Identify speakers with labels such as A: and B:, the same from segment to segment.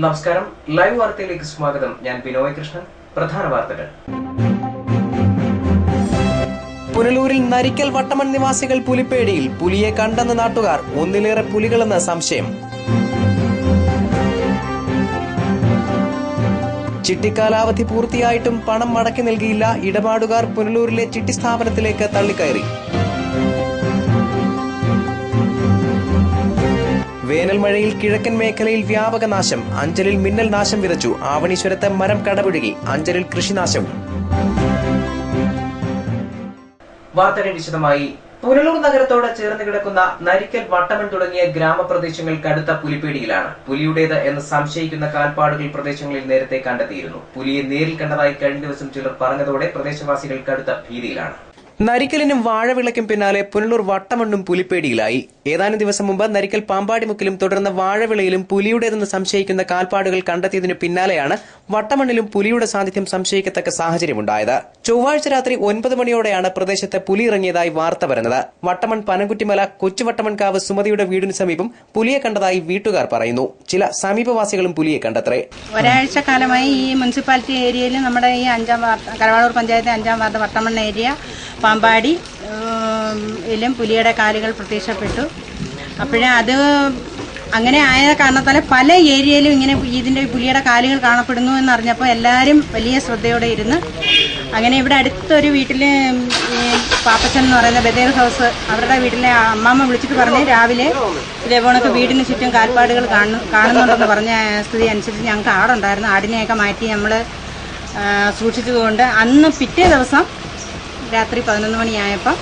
A: നമസ്കാരം. ലൈവ് വാർത്തയിലേക്ക് സ്വാഗതം. ഞാൻ ബിനോയ് കൃഷ്ണൻ. പ്രധാന വാർത്തകൾ.
B: പുനലൂരിൽ നരിക്കൽ വട്ടമൺ നിവാസികൾ പുലിപ്പേടിയിൽ. പുലിയെ കണ്ടെന്ന നാട്ടുകാർ. ഒന്നിലേറെ പുലികളെന്ന് സംശയം. ചിട്ടിക്കാലാവധി പൂർത്തിയായിട്ടും പണം മടക്കി നൽകിയില്ല. ഇടപാടുകാർ പുനലൂരിലെ ചിട്ടി സ്ഥാപനത്തിലേക്ക് തള്ളിക്കയറി. വേനൽ മഴയിൽ കിഴക്കൻ മേഖലയിൽ വ്യാപക നാശം. അഞ്ചലിൽ മിന്നൽ നാശം വിതച്ചു. ആവണീശ്വരത്ത് മരം കടപുഴകി. അഞ്ചലിൽ കൃഷിനാശവും.
A: വാർത്തകൾ വിശദമായി. പുനലൂർ നഗരത്തോട് ചേർന്ന് കിടക്കുന്ന നരിക്കൽ, വട്ടമൺ തുടങ്ങിയ ഗ്രാമപ്രദേശങ്ങൾ കടുത്ത പുലിപ്പേടിയിലാണ്. പുലിയുടേത് എന്ന് സംശയിക്കുന്ന കാൽപ്പാടുകൾ പ്രദേശങ്ങളിൽ നേരത്തെ കണ്ടെത്തിയിരുന്നു. പുലിയെ നേരിൽ കണ്ടതായി കഴിഞ്ഞ ദിവസം ചിലർ പറഞ്ഞതോടെ പ്രദേശവാസികൾ കടുത്ത ഭീതിയിലാണ്.
B: നരിക്കലിനും വാഴവിളയ്ക്കും പിന്നാലെ പുനലൂർ വട്ടമണ്ണും പുലിപ്പേടിയിലായി. ഏതാനും ദിവസം മുമ്പ് നരിക്കൽ പാമ്പാടിമുക്കിലും തുടർന്ന് വാഴവിളയിലും പുലിയുടേതെന്ന് സംശയിക്കുന്ന കാൽപ്പാടുകൾ കണ്ടെത്തിയതിനു പിന്നാലെയാണ് വട്ടമണ്ണിലും പുലിയുടെ സാന്നിധ്യം സംശയിക്കത്തക്ക സാഹചര്യമുണ്ടായത്. ചൊവ്വാഴ്ച രാത്രി 9 മണിയോടെയാണ് പ്രദേശത്ത് പുലി ഇറങ്ങിയതായി വാർത്ത വരുന്നത്. വട്ടമൺ പനംകുറ്റിമല കൊച്ചുവട്ടമൺകാവ് സുമതിയുടെ വീടിന് സമീപം പുലിയെ കണ്ടതായി വീട്ടുകാർ പറയുന്നു. ചില സമീപവാസികളും പുലിയെ കണ്ടത്രേ.
C: ഒരാഴ്ച കാലമായി ഈ മുനിസിപ്പാലിറ്റി ഏരിയയിൽ നമ്മുടെ ഈ കരവാളൂർ പഞ്ചായത്ത് 5-ാം വാർഡ് വട്ടമൺ ഏരിയ പാമ്പാടി യിലും പുലിയുടെ കാലുകൾ പ്രത്യക്ഷപ്പെട്ടു. അപ്പോഴേ അത് അങ്ങനെ ആയ കാരണത്താൽ പല ഏരിയയിലും ഇങ്ങനെ ഇതിന്റെ പുലിയുടെ കാലുകൾ കാണപ്പെടുന്നു എന്നറിഞ്ഞപ്പോൾ എല്ലാവരും വലിയ ശ്രദ്ധയോടെ ഇരുന്ന് അങ്ങനെ ഇവിടെ അടുത്തൊരു വീട്ടില് പാപ്പച്ചൻ എന്ന് പറയുന്ന ബദേർ ഹൗസ്, അവരുടെ വീട്ടിലെ അമ്മാമ്മ വിളിച്ചിട്ട് പറഞ്ഞ് രാവിലെ ഇതേപോണക്ക് വീടിന് ചുറ്റും കാൽപ്പാടുകൾ കാണുന്നുണ്ടെന്ന് പറഞ്ഞ സ്ഥിതി അനുസരിച്ച് ഞങ്ങൾക്ക് ആടുണ്ടായിരുന്നു. ആടിനെയൊക്കെ മാറ്റി നമ്മൾ സൂക്ഷിച്ചതുകൊണ്ട് അന്ന് പിറ്റേ ദിവസം രാത്രി 11 മണിയായപ്പോൾ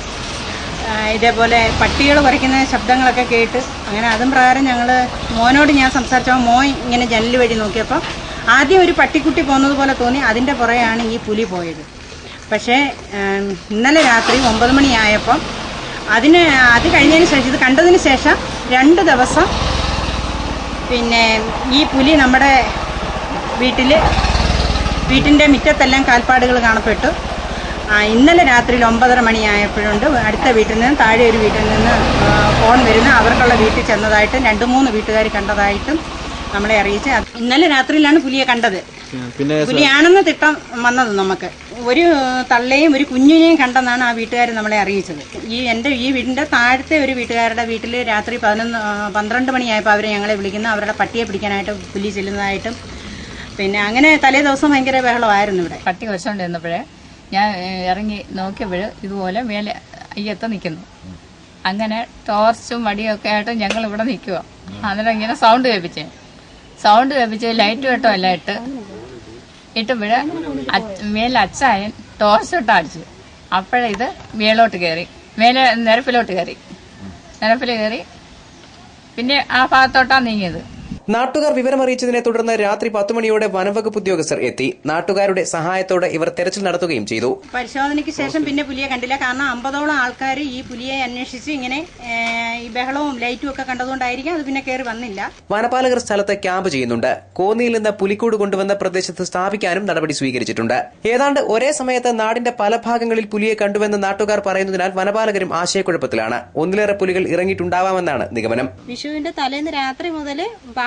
C: ഇതേപോലെ പട്ടികൾ കുറയ്ക്കുന്ന ശബ്ദങ്ങളൊക്കെ കേട്ട് അങ്ങനെ അതും പ്രകാരം ഞങ്ങൾ മോനോട് ഞാൻ സംസാരിച്ചപ്പോൾ മോൻ ഇങ്ങനെ ജനൽ വഴി നോക്കിയപ്പോൾ ആദ്യം ഒരു പട്ടിക്കുട്ടി പോകുന്നത് പോലെ തോന്നി. അതിൻ്റെ പുറകെയാണ് ഈ പുലി പോയത്. പക്ഷേ ഇന്നലെ രാത്രി 9 മണിയായപ്പം അത് കഴിഞ്ഞതിന് ശേഷം, ഇത് കണ്ടതിന് ശേഷം 2 ദിവസം പിന്നെ ഈ പുലി നമ്മുടെ വീട്ടിൻ്റെ മുറ്റത്തെല്ലാം കാൽപ്പാടുകൾ കാണപ്പെട്ടു. ഇന്നലെ രാത്രിയിൽ 9:30 മണിയായപ്പോഴുണ്ട് അടുത്ത വീട്ടിൽ നിന്ന്, താഴെ ഒരു വീട്ടിൽ നിന്ന് ഫോൺ വരുന്ന അവർക്കുള്ള വീട്ടിൽ ചെന്നതായിട്ടും 2-3 വീട്ടുകാർ കണ്ടതായിട്ടും നമ്മളെ അറിയിച്ച്. ഇന്നലെ രാത്രിയിലാണ് പുലിയെ കണ്ടത്. പുലിയാണെന്ന് തിട്ടം വന്നത്. നമുക്ക് ഒരു തള്ളയും ഒരു കുഞ്ഞിനെയും കണ്ടെന്നാണ് ആ വീട്ടുകാർ നമ്മളെ അറിയിച്ചത്. ഈ വീടിന്റെ താഴത്തെ ഒരു വീട്ടുകാരുടെ വീട്ടിൽ രാത്രി 12 മണിയായപ്പോൾ അവരെ ഞങ്ങളെ വിളിക്കുന്നു. അവരുടെ പട്ടിയെ പിടിക്കാനായിട്ട് പുലി ചെല്ലുന്നതായിട്ടും പിന്നെ അങ്ങനെ തലേ ദിവസം ഭയങ്കര ബഹളമായിരുന്നു ഇവിടെ.
D: പട്ടി കുറച്ചുകൊണ്ടിരുന്നപ്പോഴേ ഞാൻ ഇറങ്ങി നോക്കിയപ്പോൾ ഇതുപോലെ മേലെ അയ്യത്ത് നിൽക്കുന്നു. അങ്ങനെ ടോർച്ചും വടിയൊക്കെ ആയിട്ട് ഞങ്ങൾ ഇവിടെ നിൽക്കുക. അന്നേരം ഇങ്ങനെ സൗണ്ട് കേൾപ്പിച്ച് ലൈറ്റ് വെട്ടം എല്ലാം ഇട്ടപ്പോൾ മേലെ അച്ചായൻ ടോർച്ച് ഇട്ട് അടിച്ചു. അപ്പോഴേ ഇത് മേലോട്ട് കയറി, നിരപ്പിലോട്ട് കയറി പിന്നെ ആ ഭാഗത്തോട്ടാണ് നീങ്ങിയത്.
B: നാട്ടുകാർ വിവരമറിയിച്ചതിനെ തുടർന്ന് രാത്രി 10 മണിയോടെ വനംവകുപ്പ് ഉദ്യോഗസ്ഥർ എത്തി. നാട്ടുകാരുടെ സഹായത്തോടെ ഇവർ തെരച്ചിൽ നടത്തുകയും ചെയ്തു.
C: പരിശോധനയ്ക്ക് ശേഷം പിന്നെ പുലിയെ കണ്ടില്ല. കാരണം 50ഓളം ആൾക്കാർ ഈ പുലിയെ അന്വേഷിച്ച് ഇങ്ങനെ ഈ ബഹളവും ലൈറ്റും ഒക്കെ കണ്ടതുകൊണ്ടായിരിക്കും അത് പിന്നെ കയറി വന്നില്ല.
B: വനപാലകർ സ്ഥലത്ത് ക്യാമ്പ് ചെയ്യുന്നുണ്ട്. കോന്നിയിൽ നിന്ന് പുലിക്കൂട് കൊണ്ടുവന്ന പ്രദേശത്ത് സ്ഥാപിക്കാനും നടപടി സ്വീകരിച്ചിട്ടുണ്ട്. ഏതാണ്ട് ഒരേ സമയത്ത് നാടിന്റെ പല ഭാഗങ്ങളിൽ പുലിയെ കണ്ടുവെന്ന് നാട്ടുകാർ പറയുന്നതിനാൽ വനപാലകരും ആശയക്കുഴപ്പത്തിലാണ്. ഒന്നിലേറെ പുലികൾ ഇറങ്ങിയിട്ടുണ്ടാവാമെന്നാണ് നിഗമനം.
E: വിഷുവിന്റെ തലേന്ന് രാത്രി മുതൽ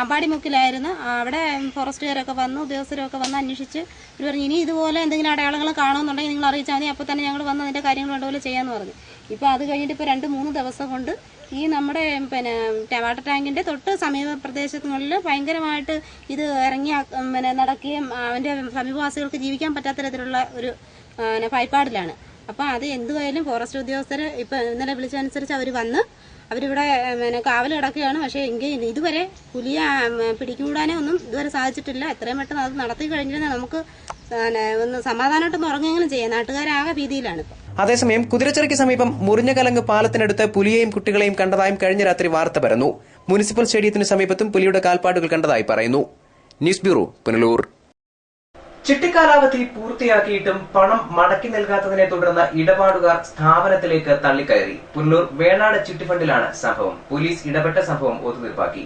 E: പാമ്പാടിമുക്കിലായിരുന്നു. അവിടെ ഫോറസ്റ്റുകാരൊക്കെ വന്നു, ഉദ്യോഗസ്ഥരൊക്കെ വന്ന് അന്വേഷിച്ച് ഇവർ പറഞ്ഞു ഇനി ഇതുപോലെ എന്തെങ്കിലും അടയാളങ്ങൾ കാണുമെന്നുണ്ടെങ്കിൽ നിങ്ങൾ അറിയിച്ചാൽ മതി, അപ്പോൾ തന്നെ ഞങ്ങൾ വന്ന് അതിൻ്റെ കാര്യങ്ങൾ വേണ്ടപോലെ ചെയ്യാമെന്ന് പറഞ്ഞു. ഇപ്പോൾ അത് കഴിഞ്ഞിട്ട് ഇപ്പോൾ 2-3 ദിവസം കൊണ്ട് ഈ നമ്മുടെ വാട്ടർ ടാങ്കിൻ്റെ തൊട്ട് സമീപ പ്രദേശങ്ങളിൽ ഭയങ്കരമായിട്ട് ഇത് ഇറങ്ങി നടക്കുകയും അവൻ്റെ സമീപവാസികൾക്ക് ജീവിക്കാൻ പറ്റാത്ത തരത്തിലുള്ള ഒരു ഭയപ്പാടിലാണ്. അപ്പോൾ അത് എന്തുവായാലും ഫോറസ്റ്റ് ഉദ്യോഗസ്ഥർ ഇപ്പോൾ ഇന്നലെ വിളിച്ചതനുസരിച്ച് അവർ വന്ന് അവരിവിടെ കാവൽ കിടക്കുകയാണ്. പക്ഷേ എങ്കിൽ ഇതുവരെ പുലിയെ പിടികൂടാനേ ഒന്നും ഇതുവരെ സാധിച്ചിട്ടില്ല. എത്രയും പെട്ടെന്ന് അത് നടത്തി കഴിഞ്ഞിരുന്നാൽ നമുക്ക് ഒന്ന് സമാധാനമായിട്ടൊന്ന് ഉറങ്ങുകയെങ്കിലും ചെയ്യാം. നാട്ടുകാരാകെ ഭീതിയിലാണ് ഇപ്പോൾ.
B: അതേസമയം കുതിരച്ചിറയ്ക്ക് സമീപം മുറിഞ്ഞകലങ്ങ് പാലത്തിനടുത്ത് പുലിയെയും കുട്ടികളെയും കണ്ടതായും കഴിഞ്ഞ രാത്രി വാർത്ത പരന്നു. മുനിസിപ്പൽ സ്റ്റേഡിയത്തിന് സമീപത്തും പുലിയുടെ കാൽപ്പാടുകൾ കണ്ടതായി പറയുന്നു. News bureau, Punalur.
A: ചിട്ടിക്കാലാവധി പൂർത്തിയാക്കിയിട്ടും പണം മടക്കി നൽകാത്തതിനെ തുടർന്ന് ഇടപാടുകാർ സ്ഥാപനത്തിലേക്ക് തള്ളിക്കയറി. പുനലൂർ വേണാട് ചിട്ടിഫണ്ടിലാണ് സംഭവം. പോലീസ് ഇടപെട്ട സംഭവം ഒത്തുതീർപ്പാക്കി.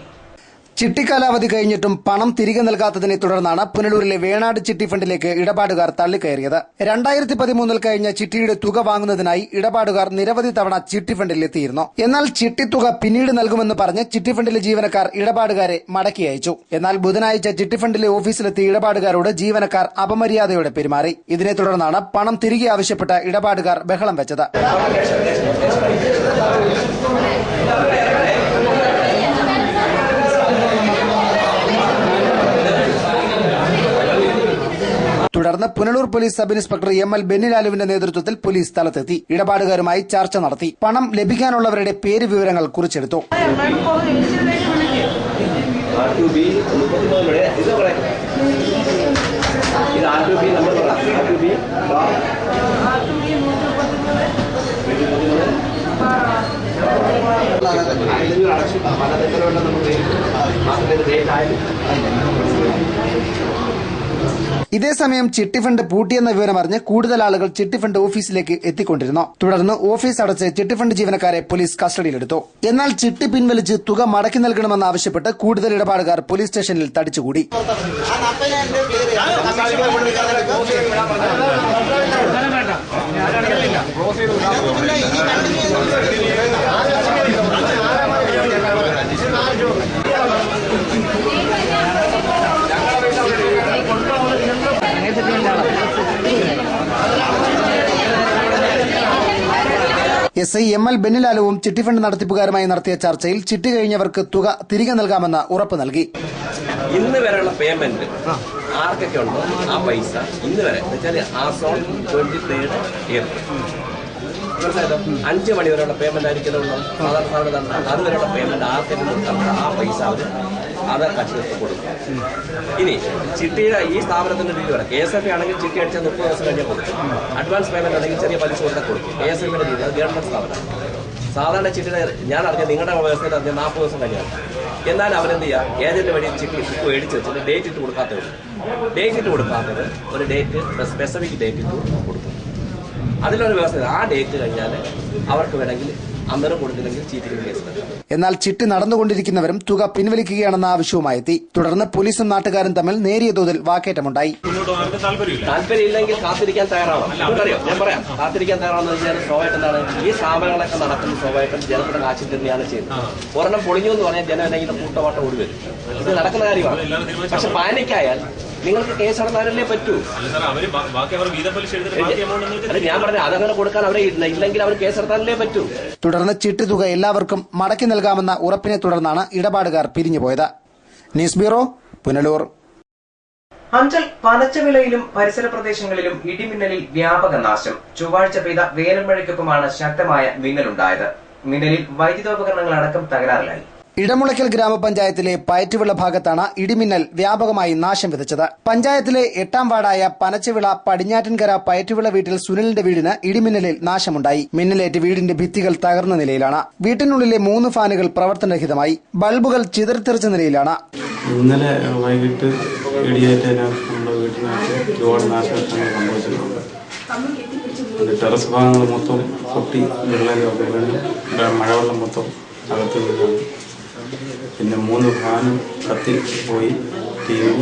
F: ചിട്ടിക്കാലാവധി കഴിഞ്ഞിട്ടും പണം തിരികെ നൽകാത്തതിനെ തുടർന്നാണ് പുനലൂരിലെ വേണാട് ചിട്ടി ഫണ്ടിലേക്ക് ഇടപാടുകാർ തള്ളിക്കയറിയത്. 2013 കഴിഞ്ഞ ചിട്ടിയുടെ തുക വാങ്ങുന്നതിനായി ഇടപാടുകാർ നിരവധി തവണ ചിട്ടി ഫണ്ടിൽ എത്തിയിരുന്നു. എന്നാൽ ചിട്ടി തുക പിന്നീട് നൽകുമെന്ന് പറഞ്ഞ് ചിട്ടി ഫണ്ടിലെ ജീവനക്കാർ ഇടപാടുകാരെ മടക്കി അയച്ചു. എന്നാൽ ബുധനാഴ്ച ചിട്ടി ഫണ്ടിലെ ഓഫീസിലെത്തിയ ഇടപാടുകാരോട് ജീവനക്കാർ അപമര്യാദയോടെ പെരുമാറി. ഇതിനെ തുടർന്നാണ് പണം തിരികെ ആവശ്യപ്പെട്ട ഇടപാടുകാർ ബഹളം വെച്ചത്. തുടർന്ന് Punalur police sub inspector ML ബെന്നിലാലുവിന്റെ നേതൃത്വത്തിൽ പോലീസ് സ്ഥലത്തെത്തി ഇടപാടുകാരുമായി ചർച്ച നടത്തി. പണം ലഭിക്കാനുള്ളവരുടെ പേര് വിവരങ്ങൾ കുറിച്ചെടുത്തു. ഇതേസമയം ചിട്ടി ഫണ്ട് പൂട്ടിയെന്ന വിവരമറിഞ്ഞ് കൂടുതൽ ആളുകൾ ചിട്ടി ഫണ്ട് ഓഫീസിലേക്ക് എത്തിക്കൊണ്ടിരുന്നു. തുടർന്ന് ഓഫീസ് അടച്ച് ചിട്ടി ഫണ്ട് ജീവനക്കാരെ പോലീസ് കസ്റ്റഡിയിലെടുത്തു. എന്നാൽ ചിട്ടി പിൻവലിച്ച് തുക മടക്കി നൽകണമെന്നാവശ്യപ്പെട്ട് കൂടുതൽ ഇടപാടുകാർ പോലീസ് സ്റ്റേഷനിൽ തടിച്ചുകൂടി. SI ML ബെന്നിലാലുവും ചിട്ടി ഫണ്ട് നടത്തിപ്പുകാരുമായി നടത്തിയ ചർച്ചയിൽ ചിട്ടി കഴിഞ്ഞവർക്ക് തുക തിരികെ നൽകാമെന്ന് ഉറപ്പ് നൽകി.
G: ഇന്ന് വരെയുള്ള പേയ്മെന്റ് ആർക്കൊക്കെ ഉണ്ടോ ആ പൈസ ഇന്ന് വരെ ആസ് ഓൺ 23rd April 5 മണി വരെയുള്ള പേയ്മെന്റ് ആയിരിക്കും സാധാരണ അതുവരെയുള്ള പേയ്മെന്റ് ആ പൈസ അത് കക്ഷികൾക്ക് കൊടുക്കും. ഇനി ചിട്ടിയുടെ ഈ സ്ഥാപനത്തിന്റെ രീതി വരെ KSF ആണെങ്കിൽ ചിട്ടി അടിച്ചാൽ 30 ദിവസം കഴിഞ്ഞാൽ കൊടുക്കും. അഡ്വാൻസ് പേയ്മെന്റ് ആണെങ്കിൽ ചെറിയ പലിശ കൊടുത്താൽ കൊടുക്കും. KSFയുടെ രീതി അത് ഗവൺമെന്റ് സ്ഥാപനം. സാധാരണ ചിട്ടിയുടെ ഞാൻ അറിഞ്ഞ നിങ്ങളുടെ വ്യവസ്ഥയിൽ അറിഞ്ഞ 40 ദിവസം കഴിഞ്ഞാൽ. എന്നാൽ അവരെന്ത് ചെയ്യുക, ഏജന്റ് വഴി ചിട്ടി മേടിച്ച് വെച്ചിട്ട് ഡേറ്റ് ഇട്ട് കൊടുക്കാത്തവർ ഒരു ഡേറ്റ് സ്പെസിഫിക് ഡേറ്റ് ഇട്ട് കൊടുക്കും. അതിലൊരു വ്യവസ്ഥ ആ ഡേറ്റ് കഴിഞ്ഞാൽ അവർക്ക് വേണമെങ്കിൽ അന്നേരം കൊടുത്തില്ലെങ്കിൽ ചീറ്റിംഗ് കേസ്.
F: എന്നാൽ ചിട്ടി നടന്നുകൊണ്ടിരിക്കുന്നവരും തുക പിൻവലിക്കുകയാണെന്ന ആവശ്യവുമായെത്തി. തുടർന്ന് പോലീസും നാട്ടുകാരും തമ്മിൽ നേരിയ തോതിൽ വാക്കേറ്റമുണ്ടായി.
G: താല്പര്യമില്ലെങ്കിൽ കാത്തിരിക്കാൻ തയ്യാറാവണം. അറിയോ, ഞാൻ പറയാം, കാത്തിരിക്കാൻ തയ്യാറാണെന്ന് വെച്ചാൽ സ്വാഭാവികം എന്താണ്, ഈ സ്ഥാപനങ്ങളൊക്കെ നടക്കുന്ന സ്വാഭാവികം ജനത്തിന്റെ കാശിൽ തന്നെയാണ് ചെയ്യുന്നത്. ഒരെണ്ണം പൊളിഞ്ഞു എന്ന് പറഞ്ഞാൽ ജനം എന്തെങ്കിലും കൂട്ടവാട്ടം ഓടി വരും. ഇത് നടക്കുന്ന കാര്യമാണ്. പക്ഷെ പാനിക്കായാൽ നിങ്ങൾക്ക് കേസ് നടത്താനല്ലേ പറ്റൂ. ഞാൻ പറഞ്ഞ അതങ്ങനെ കൊടുക്കാൻ അവരെ ഇല്ലെങ്കിൽ അവർ കേസ് നടത്താനല്ലേ പറ്റൂ.
F: തുടർന്ന് ചിട്ടി തുക എല്ലാവർക്കും മടക്കി നൽകാമെന്ന ഉറപ്പിനെ തുടർന്നാണ് ഇടപാടുകാർ പിരിഞ്ഞുപോയത്. News bureau, Punalur.
A: അഞ്ചൽ പനച്ചവിളയിലും പരിസര പ്രദേശങ്ങളിലും ഇടിമിന്നലിൽ വ്യാപക നാശം. ചൊവ്വാഴ്ച പെയ്ത വേനൽ മഴയ്ക്കൊപ്പമാണ് ശക്തമായ മിന്നലുണ്ടായത്. മിന്നലിൽ വൈദ്യുതോപകരണങ്ങൾ അടക്കം തകരാറിലായി.
F: ഇടമുളയ്ക്കൽ ഗ്രാമപഞ്ചായത്തിലെ പയറ്റുവിള ഭാഗത്താണ് ഇടിമിന്നൽ വ്യാപകമായി നാശം വിതച്ചത്. പഞ്ചായത്തിലെ 8ാം വാർഡായ പനച്ചവിള പടിഞ്ഞാറ്റിൻകര പയറ്റുവിള വീട്ടിൽ സുനിലിന്റെ വീടിന് ഇടിമിന്നലിൽ നാശമുണ്ടായി. മിന്നലേറ്റ് വീടിന്റെ ഭിത്തികൾ തകർന്ന നിലയിലാണ്. വീട്ടിനുള്ളിലെ 3 ഫാനുകൾ പ്രവർത്തനരഹിതമായി. ബൾബുകൾ ചിതറിത്തെറിച്ച നിലയിലാണ്.
H: ഇന്നലെ വൈകിട്ട് ഇടിയേറ്റ നമ്മുടെ വീട്ടിനകത്ത് ഒരുപാട് നാശനഷ്ടങ്ങൾ സംഭവിച്ചിട്ടുണ്ട്. ടെറസ് ഭാഗങ്ങൾ മൊത്തം പൊട്ടി വിള്ളലൊക്കെ വീണ് മഴവെള്ളം മൊത്തം അകത്ത് വീണാണ്. പിന്നെ 3 ഫാനും കത്തി പോയി. TV,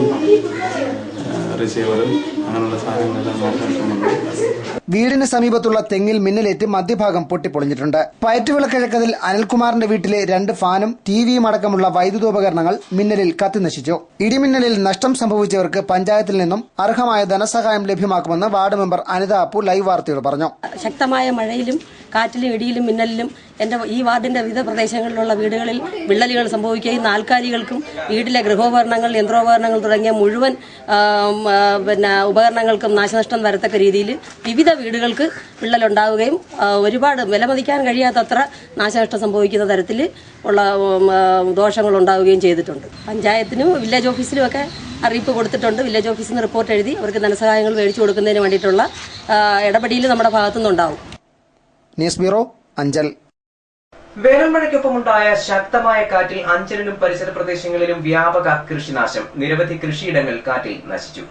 H: റിസീവർ, അങ്ങനെയുള്ള സാധനങ്ങളെല്ലാം നാശനഷ്ടമുണ്ട്.
F: വീടിന് സമീപത്തുള്ള തെങ്ങിൽ മിന്നലേറ്റ് മധ്യഭാഗം പൊട്ടിപ്പൊളിഞ്ഞിട്ടുണ്ട്. പയറ്റുവിള കിഴക്കതിൽ അനിൽകുമാറിന്റെ വീട്ടിലെ 2 ഫാനും TVയും അടക്കമുള്ള വൈദ്യുതോപകരണങ്ങൾ മിന്നലിൽ കത്തിനശിച്ചു. ഇടിമിന്നലിൽ നഷ്ടം സംഭവിച്ചവർക്ക് പഞ്ചായത്തിൽ നിന്നും അർഹമായ ധനസഹായം ലഭ്യമാക്കുമെന്ന് ward member Anitha Appu live വാർത്തയോട് പറഞ്ഞു.
I: ശക്തമായ മഴയിലും കാറ്റിലും ഇടിയിലും മിന്നലിലും ഈ വാർഡിന്റെ വിവിധ പ്രദേശങ്ങളിലുള്ള വീടുകളിൽ വിള്ളലുകൾ സംഭവിക്കുകയും നാൽക്കാലികൾക്കും വീട്ടിലെ ഗൃഹോപകരണങ്ങൾ, യന്ത്രോപകരണങ്ങൾ തുടങ്ങിയ മുഴുവൻ ഉപകരണങ്ങൾക്കും നാശനഷ്ടം വരത്തക്ക രീതിയിൽ വിവിധ വീടുകൾക്ക് വിള്ളലുണ്ടാവുകയും ഒരുപാട് വിലമതിക്കാൻ കഴിയാത്തത്ര നാശനഷ്ടം സംഭവിക്കുന്ന തരത്തിൽ ഉള്ള ദോഷങ്ങൾ ഉണ്ടാവുകയും ചെയ്തിട്ടുണ്ട്. പഞ്ചായത്തിനും വില്ലേജ് ഓഫീസിലും ഒക്കെ അറിയിപ്പ് കൊടുത്തിട്ടുണ്ട്. വില്ലേജ് ഓഫീസിൽ നിന്ന് റിപ്പോർട്ട് എഴുതി അവർക്ക് ധനസഹായങ്ങൾ മേടിച്ചു കൊടുക്കുന്നതിന് വേണ്ടിയിട്ടുള്ള ഇടപെടൽ നമ്മുടെ ഭാഗത്തുനിന്നുണ്ടാവും.
F: News bureau, Anchal.
A: വേനൽമഴയ്ക്കൊപ്പമുണ്ടായ ശക്തമായ കാറ്റിൽ അഞ്ചലിലും പരിസര പ്രദേശങ്ങളിലും വ്യാപക കൃഷിനാശം. നിരവധി കൃഷിയിടങ്ങൾ കാറ്റിൽ നശിച്ചു.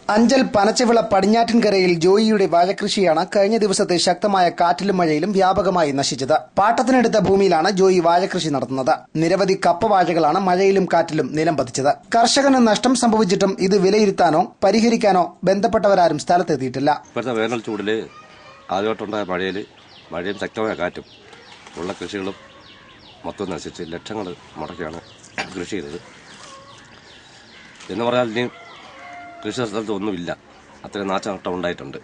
F: അഞ്ചൽ പനച്ചവിള പടിഞ്ഞാറ്റിൻകരയിൽ ജോയിയുടെ വാഴകൃഷിയാണ് കഴിഞ്ഞ ദിവസത്തെ ശക്തമായ കാറ്റിലും മഴയിലും വ്യാപകമായി നശിച്ചത്. പാട്ടത്തിനെടുത്ത ഭൂമിയിലാണ് ജോയി വാഴകൃഷി നടത്തുന്നത്. നിരവധി കപ്പ വാഴകളാണ് മഴയിലും കാറ്റിലും നിലം പതിച്ചത്. കർഷകന് നഷ്ടം സംഭവിച്ചിട്ടും ഇത് വിലയിരുത്താനോ പരിഹരിക്കാനോ ബന്ധപ്പെട്ടവരാരും സ്ഥലത്തെത്തിയിട്ടില്ല.
J: ഇപ്പോഴത്തെ വേനൽ ചൂടില് ആദ്യമായിട്ടുണ്ടായ മഴയും ശക്തമായ കാറ്റും ഉള്ള കൃഷികളും മൊത്തം നശിച്ച് ലക്ഷങ്ങൾ മുടക്കിയാണ് കൃഷി ചെയ്തത്. എന്ന് പറഞ്ഞാൽ ഇനി കൃഷി സ്ഥലത്ത് ഒന്നുമില്ല, അത്രയും നാശനഷ്ടം ഉണ്ടായിട്ടുണ്ട്.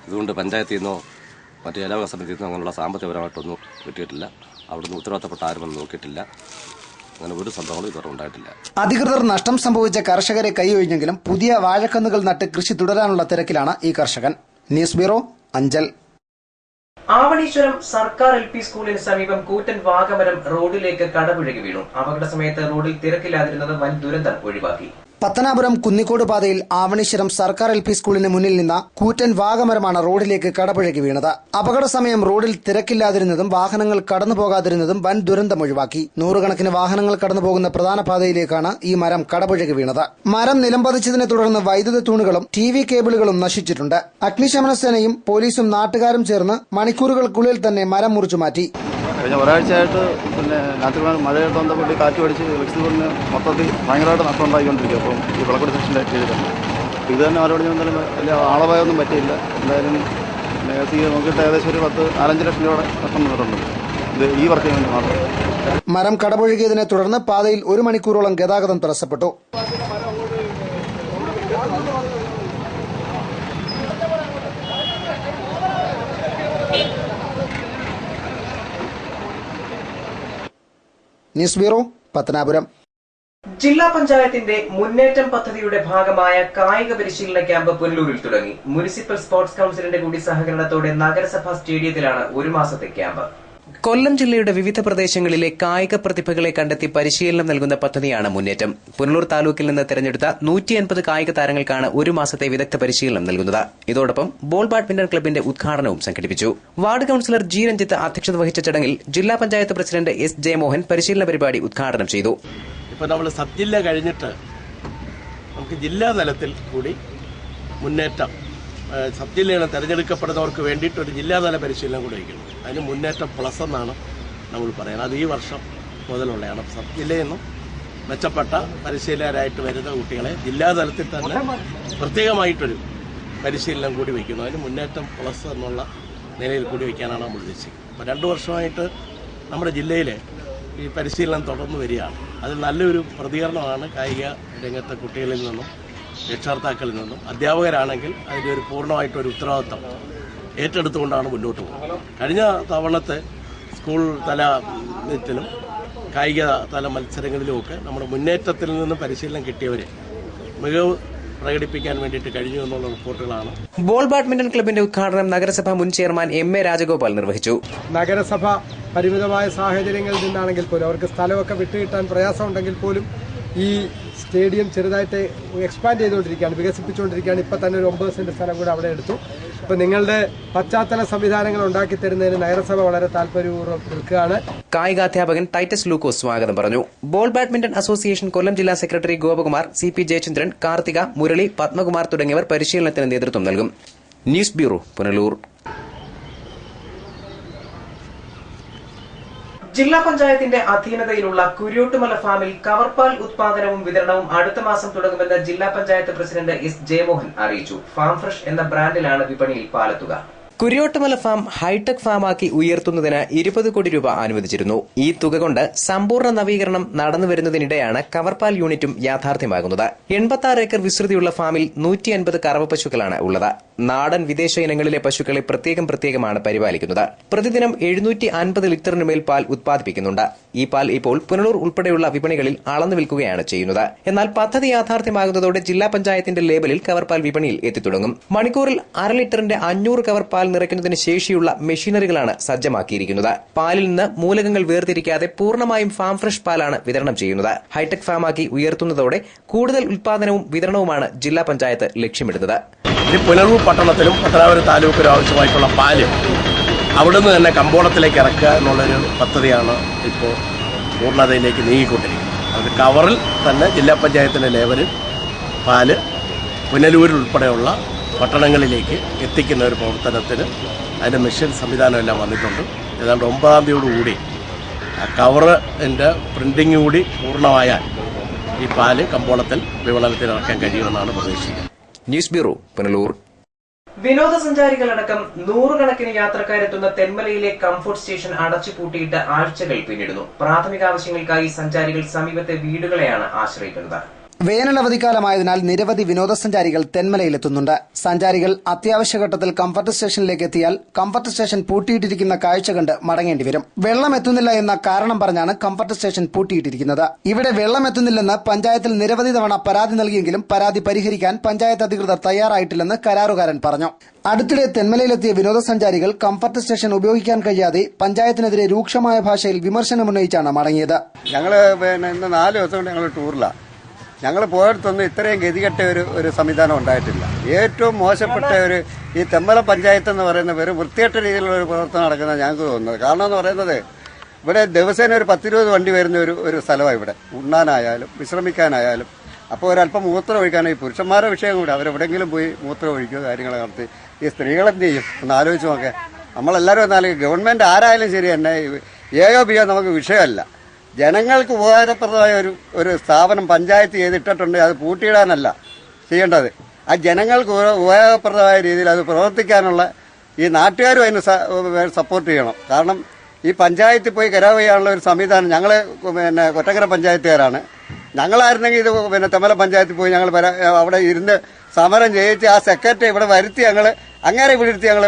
J: അതുകൊണ്ട് പഞ്ചായത്തിൽ നിന്നോ മറ്റു ജലവിക സമിതിയിൽ നിന്നോ അങ്ങനെയുള്ള സാമ്പത്തികപരമായിട്ടൊന്നും കിട്ടിയിട്ടില്ല. അവിടുന്ന് ഉത്തരവാദിത്തപ്പെട്ട ആരും ഒന്നും നോക്കിയിട്ടില്ല. അങ്ങനെ ഒരു സംഭവങ്ങളും ഇതുവരെ ഉണ്ടായിട്ടില്ല.
F: അധികൃതർ നഷ്ടം സംഭവിച്ച കർഷകരെ കൈയൊഴിഞ്ഞെങ്കിലും പുതിയ വാഴക്കന്നുകൾ നട്ട് കൃഷി തുടരാനുള്ള തിരക്കിലാണ് ഈ കർഷകൻ. News bureau, Anchal.
A: ആവണീശ്വരം സർക്കാർ LP സ്കൂളിന് സമീപം കൂറ്റൻ വാഗമരം റോഡിലേക്ക് കടപുഴകി വീണു. അപകട സമയത്ത് റോഡിൽ തിരക്കില്ലാതിരുന്നത് വൻ ദുരന്തം ഒഴിവാക്കി.
F: പത്തനാപുരം കുന്നിക്കോട് പാതയിൽ ആവണീശ്വരം സർക്കാർ LP സ്കൂളിന് മുന്നിൽ നിന്ന കൂറ്റൻ വാഗമരമാണ് റോഡിലേക്ക് കടപുഴകി വീണത്. അപകട സമയം റോഡിൽ തിരക്കില്ലാതിരുന്നതും വാഹനങ്ങൾ കടന്നുപോകാതിരുന്നതും വൻ ദുരന്തം ഒഴിവാക്കി. നൂറുകണക്കിന് വാഹനങ്ങൾ കടന്നുപോകുന്ന പ്രധാന പാതയിലേക്കാണ് ഈ മരം കടപുഴകി വീണത്. മരം നിലംപതിച്ചതിനെ തുടർന്ന് വൈദ്യുത തൂണുകളും TV കേബിളുകളും നശിച്ചിട്ടുണ്ട്. അഗ്നിശമന സേനയും പോലീസും നാട്ടുകാരും ചേർന്ന് മണിക്കൂറുകൾക്കുള്ളിൽ തന്നെ മരം മുറിച്ചു മാറ്റി.
K: കഴിഞ്ഞ ഒരാഴ്ചയായിട്ട് രാത്രി മഴയായിട്ട് ബന്ധപ്പെട്ട് കാറ്റ് പഠിച്ച് ഇലക്ട്രിസിറ്റി മൊത്തത്തിൽ ഭയങ്കരമായിട്ട് നഷ്ടം ഉണ്ടായിക്കൊണ്ടിരിക്കുക. അപ്പം ഈ വിളക്കുടി സെക്ഷൻ്റെ ചെയ്തിട്ടുണ്ട്. ഇത് തന്നെ മറുപടി എന്തായാലും വലിയ ആളപായൊന്നും പറ്റിയില്ല. എന്തായാലും നോക്കിയിട്ട് ഏകദേശം ഒരു 4-5 ലക്ഷം രൂപയുടെ നഷ്ടം വന്നിട്ടുണ്ട്. ഇത് ഈ വർക്കിന് വേണ്ടി മാത്രം.
F: മരം കടപുഴകിയതിനെ തുടർന്ന് പാതയിൽ 1 മണിക്കൂറോളം ഗതാഗതം തടസ്സപ്പെട്ടു. News bureau, Pathanapuram.
A: ജില്ലാ പഞ്ചായത്തിന്റെ മുന്നേറ്റം പദ്ധതിയുടെ ഭാഗമായ കായിക പരിശീലന ക്യാമ്പ് പുനലൂരിൽ തുടങ്ങി. മുനിസിപ്പൽ സ്പോർട്സ് കൌൺസിലിന്റെ കൂടി സഹകരണത്തോടെ നഗരസഭാ സ്റ്റേഡിയത്തിലാണ് 1 മാസത്തെ ക്യാമ്പ്.
B: കൊല്ലം ജില്ലയുടെ വിവിധ പ്രദേശങ്ങളിലെ കായിക പ്രതിഭകളെ കണ്ടെത്തി പരിശീലനം നൽകുന്ന പദ്ധതിയാണ് മുന്നേറ്റം. പുനലൂർ താലൂക്കിൽ നിന്ന് തെരഞ്ഞെടുത്ത 150 കായിക താരങ്ങൾക്കാണ് 1 മാസത്തെ വിദഗ്ധ പരിശീലനം നൽകുന്നത്. ഇതോടൊപ്പം ബോൾ ബാഡ്മിന്റൺ ക്ലബിന്റെ ഉദ്ഘാടനവും സംഘടിപ്പിച്ചു. Ward councillor G. രഞ്ജിത്ത് അധ്യക്ഷത വഹിച്ച ചടങ്ങിൽ ജില്ലാ പഞ്ചായത്ത് പ്രസിഡന്റ് S. ജയമോഹൻ പരിശീലന പരിപാടി ഉദ്ഘാടനം ചെയ്തു.
L: ഇപ്പോൾ നമ്മൾ സബ് ജില്ല കഴിഞ്ഞിട്ട് നമുക്ക് ജില്ലാ തലത്തിൽ കൂടി മുന്നേറ്റം സബ് ജില്ലയിൽ തിരഞ്ഞെടുക്കപ്പെടുന്നവർക്ക് വേണ്ടിയിട്ട് ഒരു ജില്ലാതല പരിശീലനം കൂടി വയ്ക്കുന്നു. അതിന് മുന്നേറ്റം പ്ലസ് എന്നാണ് നമ്മൾ പറയുന്നത്. അത് ഈ വർഷം മുതലുള്ളതാണ്. സബ് ജില്ലയിൽ നിന്നും മെച്ചപ്പെട്ട പരിശീലകരായിട്ട് വരുന്ന കുട്ടികളെ ജില്ലാതലത്തിൽ തന്നെ പ്രത്യേകമായിട്ടൊരു പരിശീലനം കൂടി വയ്ക്കുന്നു. അതിന് മുന്നേറ്റം പ്ലസ് എന്നുള്ള നിലയിൽ കൂടി വയ്ക്കാനാണ് നമ്മൾ ഉദ്ദേശിക്കുന്നത്. അപ്പോൾ 2 വർഷമായിട്ട് നമ്മുടെ ജില്ലയിൽ ഈ പരിശീലനം തുടർന്നു വരികയാണ്. അതിൽ നല്ലൊരു പ്രതികരണമാണ് കായിക രംഗത്തെ കുട്ടികളിൽ നിന്നും രക്ഷകർത്താക്കളിൽ നിന്നും. അധ്യാപകരാണെങ്കിൽ അതിൻ്റെ ഒരു പൂർണ്ണമായിട്ടൊരു ഉത്തരവാദിത്തം ഏറ്റെടുത്തുകൊണ്ടാണ് മുന്നോട്ട് പോകുന്നത്. കഴിഞ്ഞ തവണത്തെ സ്കൂൾ തലത്തിലും കായിക തല മത്സരങ്ങളിലുമൊക്കെ നമ്മുടെ മുന്നേറ്റത്തിൽ നിന്നും പരിശീലനം കിട്ടിയവരെ മികവ് പ്രകടിപ്പിക്കാൻ വേണ്ടിയിട്ട് കഴിഞ്ഞു എന്നുള്ള റിപ്പോർട്ടുകളാണ്.
B: ബോൾ ബാഡ്മിന്റൺ ക്ലബിന്റെ ഉദ്ഘാടനം നഗരസഭാ മുൻ ചെയർമാൻ M. A. രാജഗോപാൽ നിർവഹിച്ചു.
M: നഗരസഭ പരിമിതമായ സാഹചര്യങ്ങളിൽ നിന്നാണെങ്കിൽ പോലും അവർക്ക് സ്ഥലമൊക്കെ വിട്ടുകിട്ടാൻ പ്രയാസമുണ്ടെങ്കിൽ പോലും ഈ സ്റ്റേഡിയം ചെറുതായിട്ട് എക്സ്പാൻഡ് ചെയ്തുകൊണ്ടിരിക്കുകയാണ്, വികസിപ്പിച്ചുകൊണ്ടിരിക്കുകയാണ്. ഇപ്പം തന്നെ ഒരു 9 സെന്റ് സ്ഥലം കൂടെ അവിടെ എടുത്തു. അപ്പോൾ നിങ്ങളുടെ പശ്ചാത്തല സംവിധാനങ്ങൾ ഉണ്ടാക്കി തരുന്നതിന് നഗരസഭ വളരെ താല്പര്യപൂർവ്വം നിൽക്കുകയാണ്.
B: കായികാധ്യാപകൻ ടൈറ്റസ് ലൂക്കോസ് സ്വാഗതം പറഞ്ഞു. ബോൾ ബാഡ്മിന്റൺ അസോസിയേഷൻ കൊല്ലം ജില്ലാ സെക്രട്ടറി ഗോപകുമാർ, CP ജയചന്ദ്രൻ, കാർത്തിക, മുരളി, പത്മകുമാർ തുടങ്ങിയവർ പരിശീലനത്തിന് നേതൃത്വം നൽകും. News bureau, Punalur.
A: ജില്ലാ പഞ്ചായത്തിന്റെ അധീനതയിലുള്ള കുര്യോട്ടുമല ഫാമിൽ കവർപ്പാൽ ഉത്പാദനവും വിതരണവും അടുത്ത മാസം തുടങ്ങുമെന്ന് ജില്ലാ പഞ്ചായത്ത് പ്രസിഡന്റ് S. ജയമോഹൻ അറിയിച്ചു. ഫാം ഫ്രഷ് എന്ന ബ്രാൻഡിലാണ് വിപണിയിൽ പാലെത്തുക.
B: കുര്യോട്ടുമല ഫാം ഹൈടെക് ഫാമാക്കി ഉയർത്തുന്നതിന് 20 കോടി രൂപ അനുവദിച്ചിരുന്നു. ഈ തുക കൊണ്ട് സമ്പൂർണ്ണ നവീകരണം നടന്നുവരുന്നതിനിടെയാണ് കവർപ്പാൽ യൂണിറ്റും യാഥാർത്ഥ്യമാകുന്നത്. 86 ഏക്കർ വിസ്തൃതിയുള്ള ഫാമിൽ 150 കറവ പശുക്കളാണ് ഉള്ളത്. നാടൻ വിദേശ ഇനങ്ങളിലെ പശുക്കളെ പ്രത്യേകമാണ് പരിപാലിക്കുന്നത്. പ്രതിദിനം 750 ലിറ്ററിന് മേൽ പാൽ ഉത്പാദിപ്പിക്കുന്നുണ്ട്. ഈ പാൽ ഇപ്പോൾ പുനലൂർ ഉൾപ്പെടെയുള്ള വിപണികളിൽ അളന്നു വിൽക്കുകയാണ് ചെയ്യുന്നത്. എന്നാൽ പദ്ധതി യാഥാർത്ഥ്യമാകുന്നതോടെ ജില്ലാ പഞ്ചായത്തിന്റെ ലേബലിൽ കവർപ്പാൽ വിപണിയിൽ എത്തിത്തുടങ്ങും. മണിക്കൂറിൽ 1/2 ലിറ്ററിന്റെ 500 കവർ പാൽ നിറയ്ക്കുന്നതിന് ശേഷിയുള്ള മെഷീനറികളാണ് സജ്ജമാക്കിയിരിക്കുന്നത്. പാലിൽ നിന്ന് മൂലകങ്ങൾ വേർതിരിക്കാതെ പൂർണ്ണമായും ഫാം ഫ്രഷ് പാലാണ് വിതരണം ചെയ്യുന്നത്. ഹൈടെക് ഫാമാക്കി ഉയർത്തുന്നതോടെ കൂടുതൽ ഉത്പാദനവും വിതരണവുമാണ് ജില്ലാ പഞ്ചായത്ത് ലക്ഷ്യമിടുന്നത്.
L: പുനലൂർ പട്ടണത്തിലും പത്തനാപുരം താലൂക്കിലും ആവശ്യമായിട്ടുള്ള പാല് അവിടുന്ന് തന്നെ കമ്പോളത്തിലേക്ക് ഇറക്കുക എന്നുള്ളൊരു പദ്ധതിയാണ് ഇപ്പോൾ പൂർണ്ണതയിലേക്ക് നീങ്ങിക്കൊണ്ടിരിക്കുന്നത്. അത് കവറിൽ തന്നെ ജില്ലാ പഞ്ചായത്തിൻ്റെ ലേബലിൽ പാല് പുനലൂർ ഉൾപ്പെടെയുള്ള പട്ടണങ്ങളിലേക്ക് എത്തിക്കുന്ന ഒരു പ്രവർത്തനത്തിന് അതിൻ്റെ മിഷൻ സംവിധാനമെല്ലാം വന്നിട്ടുണ്ട്. ഏതാണ്ട് 9-ാം തീയതിയോടുകൂടി ആ കവറിൻ്റെ പ്രിൻറ്റിങ് കൂടി പൂർണ്ണമായാൽ ഈ പാല് കമ്പോളത്തിൽ വിപണനത്തിൽ ഇറക്കാൻ കഴിയുമെന്നാണ് പ്രതീക്ഷിക്കുന്നത്.
B: News bureau, Punalur.
A: വിനോദസഞ്ചാരികളടക്കം നൂറുകണക്കിന് യാത്രക്കാരെത്തുന്ന തെന്മലയിലെ കംഫോർട്ട് സ്റ്റേഷൻ അടച്ചുപൂട്ടിയിട്ട് ആഴ്ചകൾ പിന്നിടുന്നു. പ്രാഥമിക ആവശ്യങ്ങൾക്കായി സഞ്ചാരികൾ സമീപത്തെ വീടുകളെയാണ് ആശ്രയിക്കുന്നത്.
F: വേനലവധിക്കാലമായതിനാൽ നിരവധി വിനോദസഞ്ചാരികൾ തെന്മലയിലെത്തുന്നുണ്ട്. സഞ്ചാരികൾ അത്യാവശ്യ ഘട്ടത്തിൽ കംഫർട്ട് സ്റ്റേഷനിലേക്ക് എത്തിയാൽ കംഫർട്ട് സ്റ്റേഷൻ പൂട്ടിയിട്ടിരിക്കുന്ന കാഴ്ച കണ്ട് മടങ്ങേണ്ടി വരും. വെള്ളം എത്തുന്നില്ല എന്ന കാരണം പറഞ്ഞാണ് കംഫർട്ട് സ്റ്റേഷൻ പൂട്ടിയിട്ടിരിക്കുന്നത്. ഇവിടെ വെള്ളം എത്തുന്നില്ലെന്ന് പഞ്ചായത്തിൽ നിരവധി തവണ പരാതി നൽകിയെങ്കിലും പരാതി പരിഹരിക്കാൻ പഞ്ചായത്ത് അധികൃതർ തയ്യാറായിട്ടില്ലെന്ന് കരാറുകാരൻ പറഞ്ഞു. അടുത്തിടെ തെന്മലയിലെത്തിയ വിനോദസഞ്ചാരികൾ കംഫർട്ട് സ്റ്റേഷൻ ഉപയോഗിക്കാൻ കഴിയാതെ പഞ്ചായത്തിനെതിരെ രൂക്ഷമായ ഭാഷയിൽ വിമർശനമുന്നയിച്ചാണ് മടങ്ങിയത്.
N: ഞങ്ങൾ ഇന്ന് 4 ദിവസം കൊണ്ട് ഞങ്ങൾ ടൂറിലാണ്. ഞങ്ങൾ പോയിടത്തൊന്നും ഇത്രയും ഗതികെട്ട ഒരു സംവിധാനം ഉണ്ടായിട്ടില്ല. ഏറ്റവും മോശപ്പെട്ട ഈ തെന്മല പഞ്ചായത്ത് എന്ന് പറയുന്ന ഒരു വൃത്തികെട്ട രീതിയിലുള്ള ഒരു പ്രവർത്തനം നടക്കുന്ന ഞങ്ങൾക്ക് തോന്നുന്നത്. കാരണം എന്ന് പറയുന്നത് ഇവിടെ ദിവസേന ഒരു 10-20 വണ്ടി വരുന്ന ഒരു സ്ഥലമാണ് ഇവിടെ. ഉണ്ണാനായാലും വിശ്രമിക്കാനായാലും. അപ്പോൾ ഒരല്പം മൂത്രം ഒഴിക്കാനായി പുരുഷന്മാരുടെ വിഷയം കൂടി അവരെവിടെയെങ്കിലും പോയി മൂത്രം ഒഴിക്കുക കാര്യങ്ങൾ നടത്തി ഈ സ്ത്രീകളെന്ത് ചെയ്യും ഒന്ന് ആലോചിച്ച് നോക്കേ. നമ്മളെല്ലാവരും ഒന്നാലും ഗവൺമെൻറ് ആരായാലും ശരി തന്നെ ഏകോപിക്കാൻ നമുക്ക് വിഷയമല്ല. ജനങ്ങൾക്ക് ഉപകാരപ്രദമായ ഒരു സ്ഥാപനം പഞ്ചായത്ത് ചെയ്തിട്ടുണ്ടെങ്കിൽ അത് പൂട്ടിയിടാനല്ല ചെയ്യേണ്ടത്. ആ ജനങ്ങൾക്ക് ഉപയോഗപ്രദമായ രീതിയിൽ അത് പ്രവർത്തിക്കാനുള്ള ഈ നാട്ടുകാരും അതിന് സപ്പോർട്ട് ചെയ്യണം. കാരണം ഈ പഞ്ചായത്തിൽ പോയി കരാർ ചെയ്യാനുള്ള ഒരു സംവിധാനം ഞങ്ങൾ കൊറ്റങ്കര പഞ്ചായത്തുകാരാണ്. ഞങ്ങളായിരുന്നെങ്കിൽ ഇത് തെന്മല പഞ്ചായത്തിൽ പോയി ഞങ്ങൾ അവിടെ ഇരുന്ന് സമരം ചെയ്യിച്ച് ആ സെക്രട്ടറി ഇവിടെ വരുത്തി ഞങ്ങൾ അങ്ങനെ വിളിരുത്തി ഞങ്ങൾ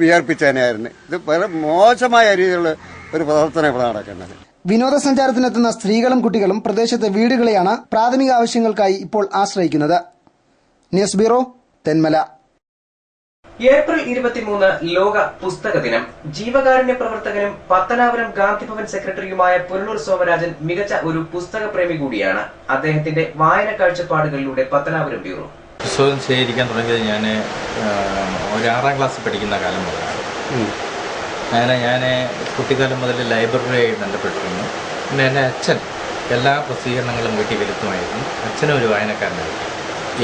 N: വിയർപ്പിച്ചതിനായിരുന്നു. ഇത് മോശമായ രീതിയിലുള്ള ഒരു പ്രവർത്തനം ഇവിടെ നടക്കുന്നത്.
F: വിനോദസഞ്ചാരത്തിനെത്തുന്ന സ്ത്രീകളും കുട്ടികളും പ്രദേശത്തെ വീടുകളെയാണ് പ്രാഥമിക ആവശ്യങ്ങൾക്കായി ഇപ്പോൾ ആശ്രയിക്കുന്നത്. News bureau, Thenmala.
A: ഏപ്രിൽ 23 ലോക പുസ്തക ദിനം. ജീവകാരുണ്യ പ്രവർത്തകനും പത്തനാപുരം ഗാന്ധിഭവൻ സെക്രട്ടറിയുമായ പുനലൂർ സോമരാജൻ മികച്ച ഒരു പുസ്തക പ്രേമി കൂടിയാണ്. അദ്ദേഹത്തിന്റെ വായന കാഴ്ചപ്പാടുകളിലൂടെ പത്തനാപുരം ബ്യൂറോ.
O: പുസ്തകം ശേഖരിക്കാൻ തുടങ്ങിയത് ഞാൻ ഒരു 6ാം ക്ലാസ്സിൽ പഠിക്കുന്ന കാലം മുതലാണ്. ഞാൻ കുട്ടിക്കാലം മുതൽ ലൈബ്രറിയായി ബന്ധപ്പെട്ടിരുന്നു. പിന്നെ എൻ്റെ അച്ഛൻ എല്ലാ പ്രസിദ്ധീകരണങ്ങളും വീട്ടിൽ വരുത്തുമായിരുന്നു. അച്ഛനും ഒരു വായനക്കാരനായിരുന്നു.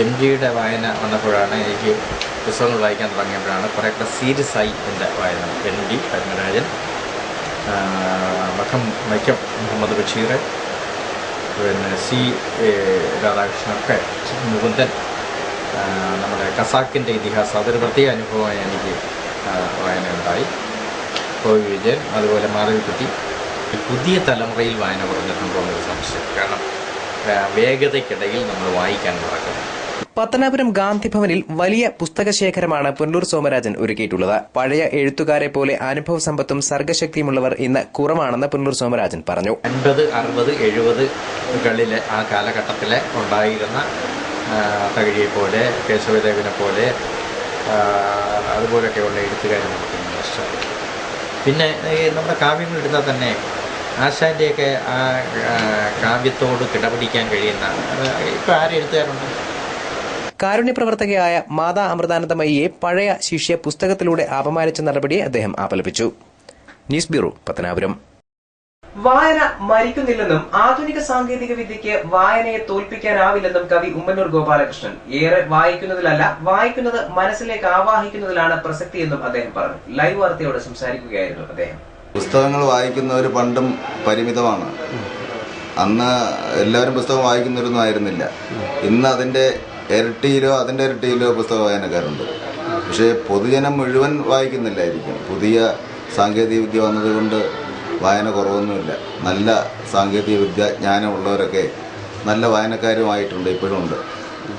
O: MGയുടെ വായന വന്നപ്പോഴാണ് എനിക്ക് പുസ്തകങ്ങൾ വായിക്കാൻ തുടങ്ങിയപ്പോഴാണ് കുറേയൊക്കെ സീരിയസ് ആയി എൻ്റെ വായന. ND പരമരാജൻ, വൈക്കം മുഹമ്മദ് ബഷീർ, പിന്നെ C രാധാകൃഷ്ണനൊക്കെ, മുകുന്ദൻ, നമ്മുടെ ഖസാക്കിൻ്റെ ഇതിഹാസം, അതൊരു പ്രത്യേക അനുഭവമായി എനിക്ക് വായനയുണ്ടായി. വിജയൻ, അതുപോലെ മാധവിക്കുട്ടി. പുതിയ തലമുറയിൽ വായന കുറഞ്ഞിട്ടുണ്ടോ എന്നൊരു സംശയം. കാരണം വേഗതയ്ക്കിടയിൽ നമ്മൾ വായിക്കാൻ നടക്കുന്നത്.
B: പത്തനാപുരം ഗാന്ധിഭവനിൽ വലിയ പുസ്തകശേഖരമാണ് പുനലൂർ സോമരാജൻ ഒരുക്കിയിട്ടുള്ളത്. പഴയ എഴുത്തുകാരെ പോലെ അനുഭവ സമ്പത്തും സർഗശക്തിയുമുള്ളവർ ഇന്ന് കുറവാണെന്ന് പുനലൂർ സോമരാജൻ പറഞ്ഞു.
O: 50, 60, 70കളിലെ ആ കാലഘട്ടത്തിലെ ഉണ്ടായിരുന്ന തകഴിയെ പോലെ, കേശവദേവനെ പോലെ, അതുപോലെയൊക്കെയുള്ള എഴുത്തുകാരെ നമുക്ക് നഷ്ടപ്പെട്ടു. പിന്നെ നമ്മുടെ കാവ്യങ്ങൾ എടുത്താൽ തന്നെ ആശാൻ്റെയൊക്കെ ആ കാവ്യത്തോട് കിടപിടിക്കാൻ കഴിയുന്ന ഇപ്പോൾ ആരും എഴുത്തുകാരുണ്ട്.
B: കാരുണ്യപ്രവർത്തകയായ മാതാ അമൃതാനന്ദമയിയെ പഴയ ശിഷ്യ പുസ്തകത്തിലൂടെ അപമാനിച്ച നടപടിയെ അദ്ദേഹം അപലപിച്ചു. News bureau, Pathanapuram.
A: വായന മരിക്കുന്നില്ലെന്നും ആധുനിക സാങ്കേതിക വിദ്യയ്ക്ക് വായനയെ തോൽപ്പിക്കാനാവില്ലെന്നും കവി ഉമ്മന്നൂർ ഗോപാലകൃഷ്ണൻ. ഏറെ വായിക്കുന്നതിലല്ല, വായിക്കുന്നത് മനസ്സിലേക്ക് ആവാഹിക്കുന്നതിലാണ് പ്രസക്തിയെന്നും അദ്ദേഹം പറഞ്ഞു. ലൈവ് വാർത്തയോട് സംസാരിക്കുകയായിരുന്നു അദ്ദേഹം.
P: പുസ്തകങ്ങൾ വായിക്കുന്നവർ പണ്ടും പരിമിതമാണ്. അന്ന് എല്ലാവരും പുസ്തകം വായിക്കുന്നവരൊന്നും ആയിരുന്നില്ല. ഇന്ന് അതിൻ്റെ ഇരട്ടിയിലോ പുസ്തക വായനക്കാരുണ്ട്. പക്ഷേ പൊതുജനം മുഴുവൻ വായിക്കുന്നില്ലായിരിക്കും. പുതിയ സാങ്കേതിക വിദ്യ വന്നതുകൊണ്ട് വായന കുറവൊന്നുമില്ല. നല്ല സാങ്കേതിക വിദ്യ ജ്ഞാനമുള്ളവരൊക്കെ നല്ല വായനക്കാരുമായിട്ടുണ്ട്, ഇപ്പോഴും ഉണ്ട്.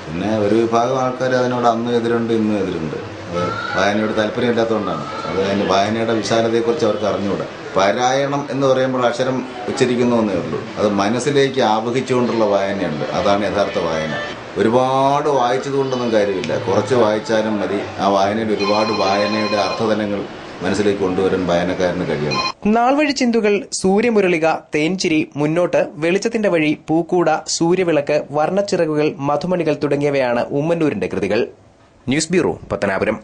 P: പിന്നെ ഒരു വിഭാഗം ആൾക്കാർ അതിനോട് അന്നും എതിരുണ്ട്, ഇന്നും എതിരുണ്ട്. അത് വായനയോട് താല്പര്യമില്ലാത്തതുകൊണ്ടാണ്. അത് അതിന് വായനയുടെ വിശാലതയെക്കുറിച്ച് അവർക്ക് അറിഞ്ഞുകൂടാ. പാരായണം എന്ന് പറയുമ്പോൾ അക്ഷരം ഉച്ചരിക്കുന്നു എന്നേ ഉള്ളൂ. അത് മനസ്സിലേക്ക് ആവഹിച്ചുകൊണ്ടുള്ള വായനയുണ്ട്. അതാണ് യഥാർത്ഥ വായന. ഒരുപാട് വായിച്ചതുകൊണ്ടൊന്നും കാര്യമില്ല. കുറച്ച് വായിച്ചാലും മതി. ആ വായനയിൽ ഒരുപാട് വായനയുടെ അർത്ഥതലങ്ങൾ മനസ്സിലേക്ക് കൊണ്ടുവരാൻ വായനക്കാരന് കഴിയണം.
B: നാൾവഴി ചിന്തുകൾ, സൂര്യമുരളിക, തേൻചിരി, മുന്നോട്ട്, വെളിച്ചത്തിന്റെ വഴി, പൂക്കൂട, സൂര്യവിളക്ക്, വർണ്ണച്ചിറകുകൾ, മധുമണികൾ തുടങ്ങിയവയാണ് ഉമ്മന്നൂരിന്റെ കൃതികൾ. News bureau, Pathanapuram.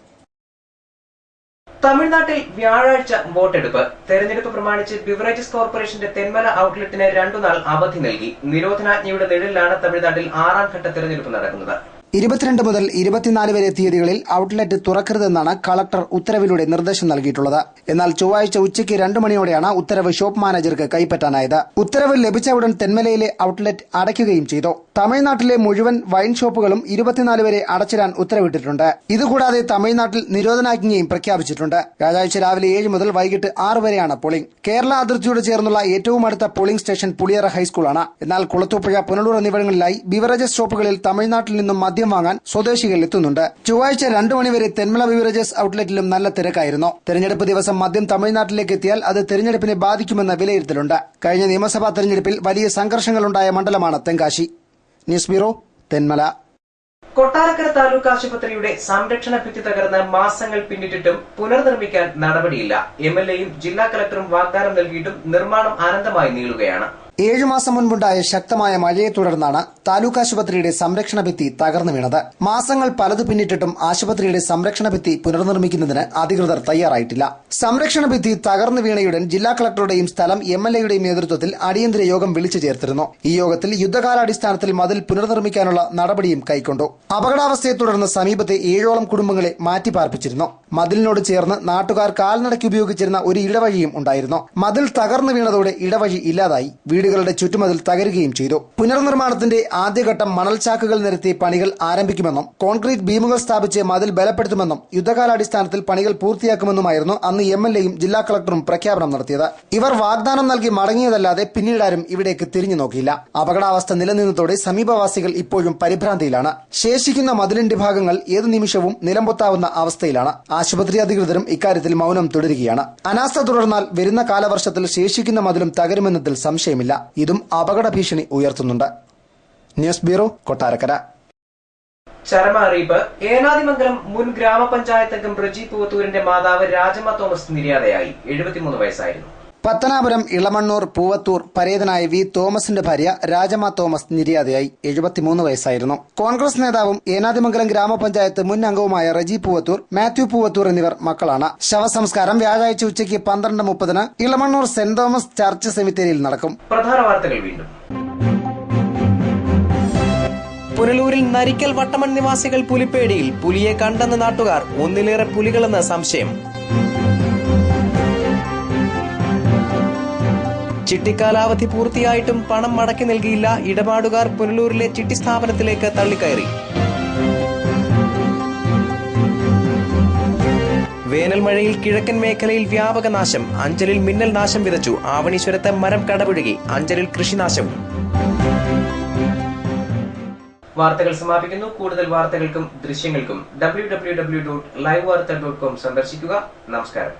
A: തമിഴ്നാട്ടിൽ വ്യാഴാഴ്ച വോട്ടെടുപ്പ്. തെരഞ്ഞെടുപ്പ് പ്രമാണിച്ച് ബിവറേജസ് കോർപ്പറേഷന്റെ തെന്മല ഔട്ട്ലെറ്റിന് 2 നാൾ അവധി നൽകി. നിരോധനാജ്ഞയുടെ നിഴലിലാണ് തമിഴ്നാട്ടിൽ 6ാം ഘട്ട തെരഞ്ഞെടുപ്പ് നടക്കുന്നത്.
F: 22 മുതൽ 24 വരെ തീയതികളിൽ ഔട്ട്ലെറ്റ് തുറക്കരുതെന്നാണ് കളക്ടർ ഉത്തരവിലൂടെ നിർദ്ദേശം നൽകിയിട്ടുള്ളത്. എന്നാൽ ചൊവ്വാഴ്ച ഉച്ചയ്ക്ക് 2 മണിയോടെയാണ് ഉത്തരവ് ഷോപ്പ് മാനേജർക്ക് കൈപ്പറ്റാനായത്. ഉത്തരവ് ലഭിച്ച ഉടൻ തെന്മലയിലെ ഔട്ട്ലെറ്റ് അടയ്ക്കുകയും ചെയ്തു. തമിഴ്നാട്ടിലെ മുഴുവൻ വൈൻ ഷോപ്പുകളും 24 വരെ അടച്ചിടാൻ ഉത്തരവിട്ടിട്ടുണ്ട്. ഇതുകൂടാതെ തമിഴ്നാട്ടിൽ നിരോധനാജ്ഞയും പ്രഖ്യാപിച്ചിട്ടുണ്ട്. വ്യാഴാഴ്ച രാവിലെ 7 മുതൽ വൈകിട്ട് 6 വരെയാണ് പോളിംഗ്. കേരള അതിർത്തിയോട് ചേർന്നുള്ള ഏറ്റവും അടുത്ത പോളിംഗ് സ്റ്റേഷൻ പുളിയറ ഹൈസ്കൂളാണ്. എന്നാൽ കുളത്തൂപ്പുഴ, പുനലൂർ എന്നിവിടങ്ങളിലായി ബിവറേജസ് ഷോപ്പുകളിൽ തമിഴ്നാട്ടിൽ നിന്നും മദ്യം വാങ്ങാൻ സ്വദേശികൾ എത്തുന്നുണ്ട്. ചൊവ്വാഴ്ച 2 മണിവരെ തെന്മല ബിവറേജസ് ഔട്ട്ലെറ്റിലും നല്ല തിരക്കായിരുന്നു. തെരഞ്ഞെടുപ്പ് ദിവസം മദ്യം തമിഴ്നാട്ടിലേക്ക് എത്തിയാൽ അത് തെരഞ്ഞെടുപ്പിനെ ബാധിക്കുമെന്ന വിലയിരുത്തലുണ്ട്. കഴിഞ്ഞ നിയമസഭാ തെരഞ്ഞെടുപ്പിൽ വലിയ സംഘർഷങ്ങളുണ്ടായ മണ്ഡലമാണ് തെങ്കാശി. News bureau, Thenmala.
A: കൊട്ടാരക്കര താലൂക്ക് ആശുപത്രിയുടെ സംരക്ഷണ ഭിത്തി തകർന്ന് മാസങ്ങൾ പിന്നിട്ടിട്ടും പുനർനിർമ്മിക്കാൻ നടപടിയില്ല. MLAയും ജില്ലാ കളക്ടറും വാഗ്ദാനം നൽകിയിട്ടും നിർമ്മാണം അനന്തമായി നീളുകയാണ്.
F: 7 മാസം മുൻപുണ്ടായ ശക്തമായ മഴയെ തുടർന്നാണ് താലൂക്ക് ആശുപത്രിയുടെ സംരക്ഷണ ഭിത്തി തകർന്നു വീണത്. മാസങ്ങൾ പലത് പിന്നിട്ടിട്ടും ആശുപത്രിയുടെ സംരക്ഷണ ഭിത്തി പുനർനിർമ്മിക്കുന്നതിന് അധികൃതർ തയ്യാറായിട്ടില്ല. സംരക്ഷണ ഭിത്തി തകർന്നു വീണയുടൻ ജില്ലാ കളക്ടറുടെയും സ്ഥലം MLAയുടെയും നേതൃത്വത്തിൽ അടിയന്തര യോഗം വിളിച്ചു ചേർത്തിരുന്നു. ഈ യോഗത്തിൽ യുദ്ധകാലാടിസ്ഥാനത്തിൽ മതിൽ പുനർനിർമ്മിക്കാനുള്ള നടപടിയും കൈക്കൊണ്ടു. അപകടാവസ്ഥയെ തുടർന്ന് സമീപത്തെ 7ഓളം കുടുംബങ്ങളെ മാറ്റിപ്പാർപ്പിച്ചിരുന്നു. മതിലിനോട് ചേർന്ന് നാട്ടുകാർ കാൽനടയ്ക്ക് ഉപയോഗിച്ചിരുന്ന ഒരു ഇടവഴിയും ഉണ്ടായിരുന്നു. മതിൽ തകർന്നു വീണതോടെ ഇടവഴി ഇല്ലാതായി. വീടുകളുടെ ചുറ്റുമതിൽ തകരുകയും ചെയ്തു. പുനർനിർമ്മാണത്തിന്റെ ആദ്യഘട്ടം മണൽചാക്കുകൾ നിരത്തി പണികൾ ആരംഭിക്കുമെന്നും കോൺക്രീറ്റ് ബീമുകൾ സ്ഥാപിച്ച് മതിൽ ബലപ്പെടുത്തുമെന്നും യുദ്ധകാലാടിസ്ഥാനത്തിൽ പണികൾ പൂർത്തിയാക്കുമെന്നുമായിരുന്നു അന്ന് MLAയും ജില്ലാ കളക്ടറും പ്രഖ്യാപനം നടത്തിയത്. ഇവർ വാഗ്ദാനം നൽകി മടങ്ങിയതല്ലാതെ പിന്നീടാരും ഇവിടേക്ക് തിരിഞ്ഞു നോക്കിയില്ല. അപകടാവസ്ഥ നിലനിന്നതോടെ സമീപവാസികൾ ഇപ്പോഴും പരിഭ്രാന്തിയിലാണ്. ശേഷിക്കുന്ന മതിലിന്റെ ഭാഗങ്ങൾ ഏതു നിമിഷവും നിലംപൊത്താവുന്ന അവസ്ഥയിലാണ്. ആശുപത്രി അധികൃതരും ഇക്കാര്യത്തിൽ മൌനം തുടരുകയാണ്. അനാസ്ഥ തുടർന്നാൽ വരുന്ന കാലവർഷത്തിൽ ശേഷിക്കുന്ന മതിലും തകരുമെന്നതിൽ സംശയമില്ല. ഇതും അപകട ഭീഷണി ഉയർത്തുന്നുണ്ട്. News bureau, Kottarakkara.
A: ചരമ അറിയിപ്പ്. ഏനാദിമംഗലം മുൻ ഗ്രാമപഞ്ചായത്ത് അംഗം റജി പൂവത്തൂരിന്റെ മാതാവ് രാജമ്മ തോമസ് നിര്യാതയായി. 73 വയസ്സായിരുന്നു.
F: പത്തനാപുരം ഇളമണ്ണൂർ പൂവത്തൂർ പരേതനായ വി തോമസിന്റെ ഭാര്യ രാജമ്മ തോമസ് നിര്യാതയായി. 73 വയസ്സായിരുന്നു. കോൺഗ്രസ് നേതാവും ഏനാദിമംഗലം ഗ്രാമപഞ്ചായത്ത് മുൻ അംഗവുമായ റജി പൂവത്തൂർ, മാത്യു പൂവത്തൂർ എന്നിവർ മക്കളാണ്. ശവസംസ്കാരം വ്യാഴാഴ്ച ഉച്ചയ്ക്ക് 12:30 ഇളമണ്ണൂർ സെന്റ് തോമസ് ചർച്ച് സെമിത്തേരിയിൽ നടക്കും.
A: പ്രധാന വാർത്തകൾ വീണ്ടും.
B: പുനലൂരിൽ നരിക്കൽ വട്ടമൺ നിവാസികൾ പുലിപ്പേടിയിൽ. പുലിയെ കണ്ടെന്ന് നാട്ടുകാർ. ഒന്നിലേറെ പുലികളെന്ന് സംശയം. ചിട്ടിക്കാലാവധി പൂർത്തിയായിട്ടും പണം മടക്കി നൽകിയില്ല. ഇടപാടുകാർ പുനലൂരിലെ ചിട്ടി സ്ഥാപനത്തിലേക്ക് തള്ളിക്കയറി. വേനൽ മഴയിൽ കിഴക്കൻ മേഖലയിൽ വ്യാപക നാശം. അഞ്ചലിൽ മിന്നൽ നാശം വിതച്ചു. ആവണീശ്വരത്ത് മരം കടപുഴകി. അഞ്ചലിൽ കൃഷിനാശവും.
A: വാർത്തകൾ സമാപിക്കുന്നു. കൂടുതൽ വാർത്തകൾക്കും ദൃശ്യങ്ങൾക്കും www.livevarta.com സന്ദർശിക്കുക. നമസ്കാരം.